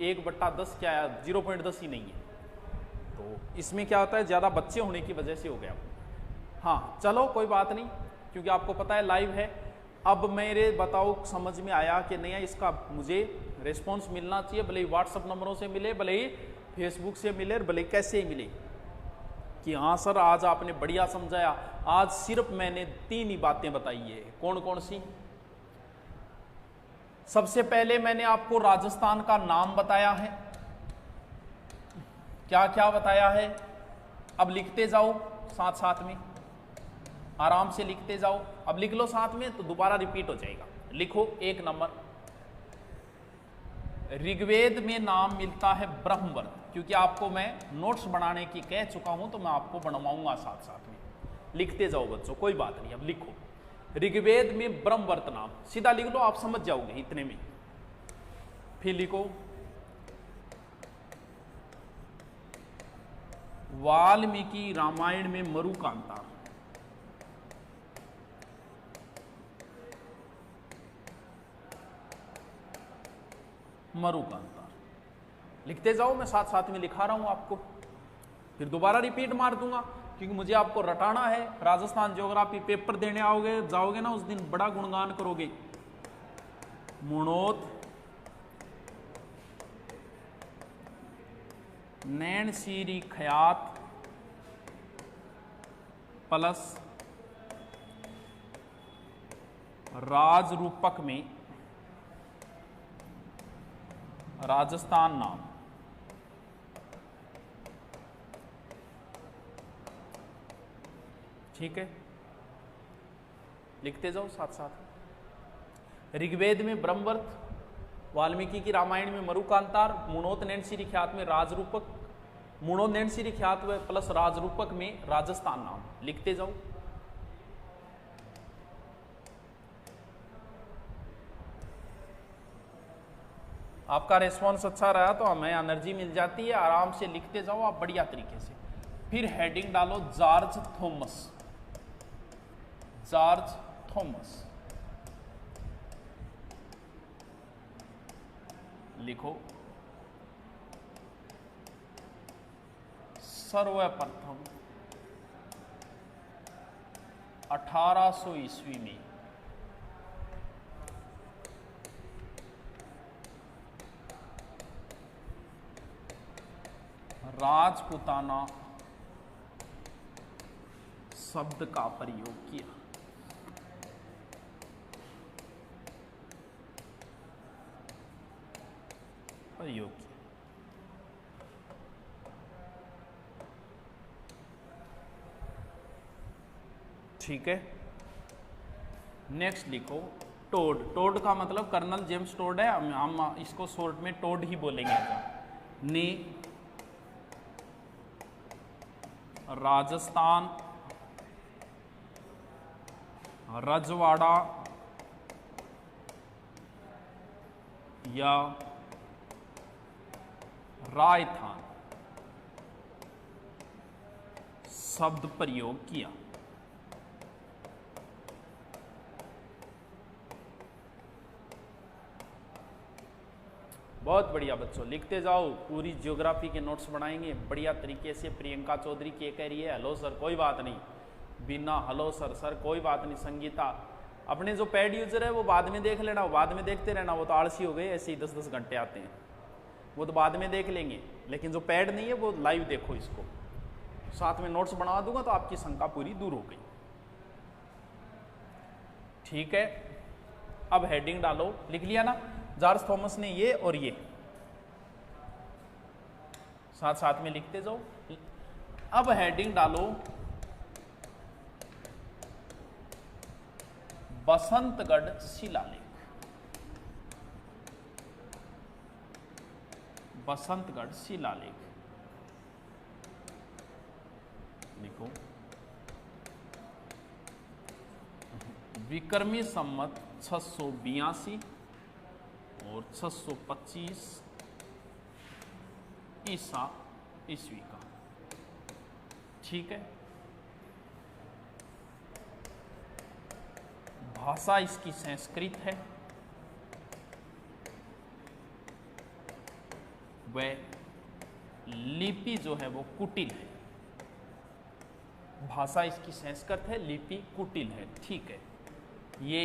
1/10 क्या है 0.10 ही नहीं है। तो इसमें क्या होता है ज़्यादा बच्चे होने की वजह से हो गया। हाँ चलो कोई बात नहीं क्योंकि आपको पता है लाइव है। अब मेरे बताओ समझ में आया कि नहीं, इसका मुझे रिस्पॉन्स मिलना चाहिए, भले ही व्हाट्सअप नंबरों से मिले, भले ही फेसबुक से मिले, भले कैसे ही मिले कि हाँ सर आज आपने बढ़िया समझाया। आज सिर्फ मैंने 3 ही बातें बताई है, कौन कौन सी। सबसे पहले मैंने आपको राजस्थान का नाम बताया है, क्या क्या बताया है, अब लिखते जाओ साथ साथ में, आराम से लिखते जाओ। अब लिख लो साथ में तो दोबारा रिपीट हो जाएगा। लिखो 1 नंबर, ऋग्वेद में नाम मिलता है ब्रह्मवर्त, क्योंकि आपको मैं नोट्स बनाने की कह चुका हूं तो मैं आपको बनवाऊंगा साथ साथ में। लिखते जाओ बच्चों, कोई बात नहीं। अब लिखो ऋग्वेद में ब्रह्मवर्त नाम, सीधा लिख लो आप समझ जाओगे इतने में। फिर लिखो वाल्मीकि रामायण में मरुकांता, मरुकांता लिखते जाओ, मैं साथ साथ में लिखा रहा हूं आपको, फिर दोबारा रिपीट मार दूंगा क्योंकि मुझे आपको रटाना है। राजस्थान ज्योग्राफी पेपर देने आओगे जाओगे ना उस दिन बड़ा गुणगान करोगे। मुणोत, नैन सीरी खयात, प्लस राज रूपक में राजस्थान नाम। ठीक है, लिखते जाओ साथ साथ। ऋग्वेद में ब्रह्मवर्त, वाल्मीकि की रामायण में मरुकांतार, मुणोत नैनसिरी ख्यात में राजरूपक, मुणोत नैनसिरी ख्यात प्लस राजरूपक में राजस्थान नाम। लिखते जाओ। आपका रिस्पॉन्स अच्छा रहा तो हमें एनर्जी मिल जाती है। आराम से लिखते जाओ आप बढ़िया तरीके से। फिर हेडिंग डालो जॉर्ज थॉमस। जॉर्ज थॉमस लिखो। सर्वप्रथम 1800 ईस्वी में राजपुताना शब्द का प्रयोग किया। ठीक है, नेक्स्ट लिखो टोड। टोड का मतलब कर्नल जेम्स टोड है, हम इसको शॉर्ट में टोड ही बोलेंगे। ने राजस्थान रजवाड़ा या रायथान शब्द प्रयोग किया। बहुत बढ़िया बच्चों, लिखते जाओ। पूरी ज्योग्राफी के नोट्स बनाएंगे बढ़िया तरीके से। प्रियंका चौधरी के कह रही है हेलो सर, कोई बात नहीं। बिना हेलो सर, सर कोई बात नहीं। संगीता, अपने जो पैड यूजर है वो बाद में देख लेना, वो बाद में देखते रहना। वो तो आलसी हो गए, ऐसे ही 10-10 घंटे आते हैं, वो तो बाद में देख लेंगे। लेकिन जो पैड नहीं है वो लाइव देखो इसको। साथ में नोट्स बना दूंगा तो आपकी शंका पूरी दूर हो गई। ठीक है, अब हेडिंग डालो। लिख लिया ना, जॉर्ज थॉमस ने ये और ये, साथ साथ में लिखते जाओ। अब हेडिंग डालो बसंतगढ़ शिलालेख। बसंतगढ़ शिलालेख लिखो। विक्रमी संवत 682 और 625 ईसा ईस्वी का। ठीक है, भाषा इसकी संस्कृत है, वह लिपि जो है वो कुटिल है। भाषा इसकी संस्कृत है, लिपि कुटिल है। ठीक है, ये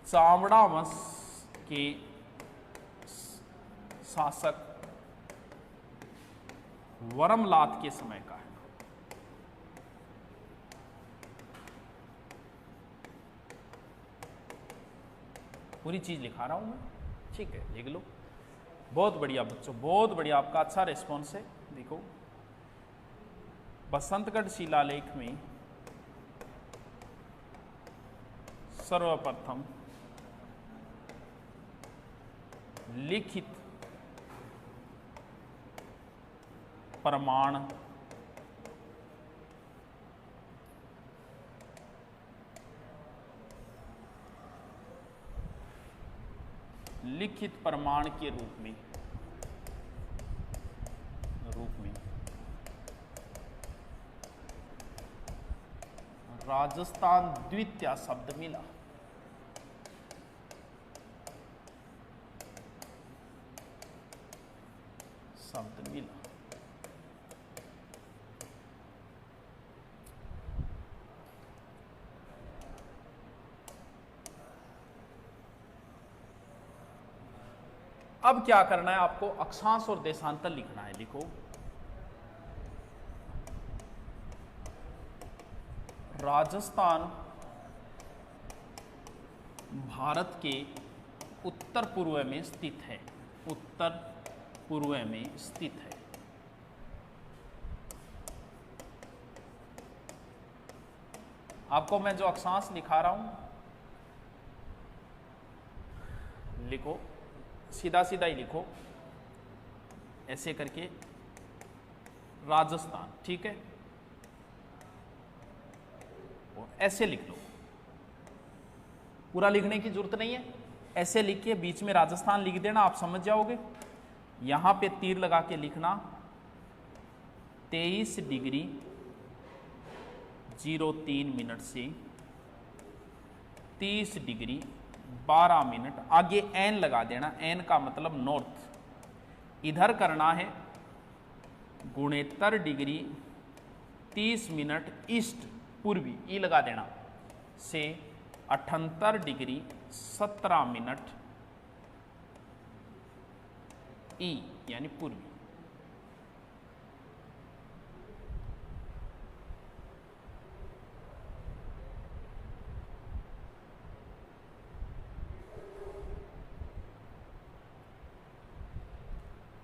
चावड़ा वंश के शासक वरमलात के समय का है। पूरी चीज लिखा रहा हूं मैं, ठीक है, लिख लो। बहुत बढ़िया बच्चों, बहुत बढ़िया, आपका अच्छा रिस्पॉन्स है। देखो, बसंतगढ़ शिलालेख में सर्वप्रथम लिखित प्रमाण के रूप में राजस्थान द्वितीय शब्द मिला। अब क्या करना है आपको, अक्षांश और देशांतर लिखना है। लिखो, राजस्थान भारत के उत्तर पूर्व में स्थित है, उत्तर पूर्व में स्थित है। आपको मैं जो अक्षांश लिखा रहा हूं लिखो, सीधा सीधा ही लिखो ऐसे करके, राजस्थान, ठीक है, और ऐसे लिख लो, पूरा लिखने की जरूरत नहीं है, ऐसे लिख के बीच में राजस्थान लिख देना, आप समझ जाओगे। यहां पे तीर लगा के लिखना 23 डिग्री 03 मिनट से 30 डिग्री 12 मिनट, आगे एन लगा देना, एन का मतलब नॉर्थ। इधर करना है 69 डिग्री 30 मिनट ईस्ट पूर्वी, ई लगा देना, से 78 डिग्री 17 मिनट ई यानी पूर्वी।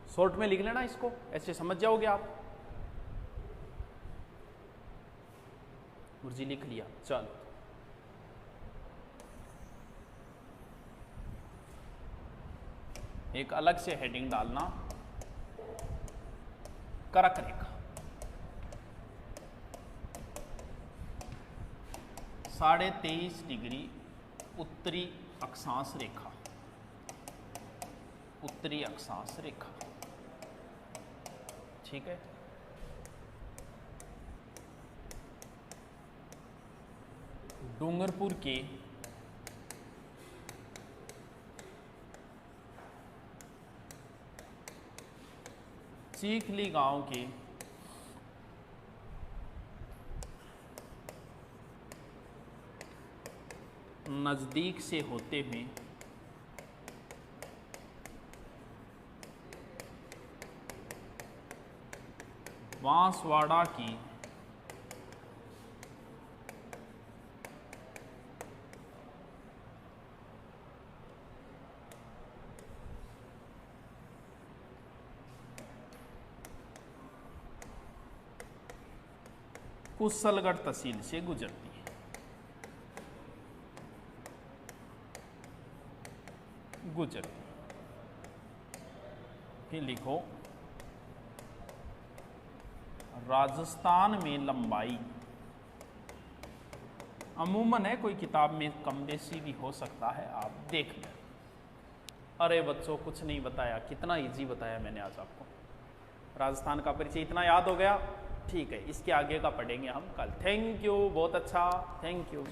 शॉर्ट में लिख लेना इसको, ऐसे समझ जाओगे आप। गुरुजी लिख लिया, चलो एक अलग से हेडिंग डालना, कर्क रेखा 23.5 डिग्री उत्तरी अक्षांश रेखा, उत्तरी अक्षांश रेखा, ठीक है। डूंगरपुर के चीखली गांव के नजदीक से होते हुए बांसवाड़ा की कुशलगढ़ तहसील से गुजरती है, गुजरती। फिर लिखो राजस्थान में लंबाई, अमूमन है, कोई किताब में कम बेसी भी हो सकता है, आप देख लें। अरे बच्चों कुछ नहीं बताया, कितना इजी बताया मैंने आज आपको। राजस्थान का परिचय इतना याद हो गया, ठीक है। इसके आगे का पढ़ेंगे हम कल। थैंक यू, बहुत अच्छा, थैंक यू।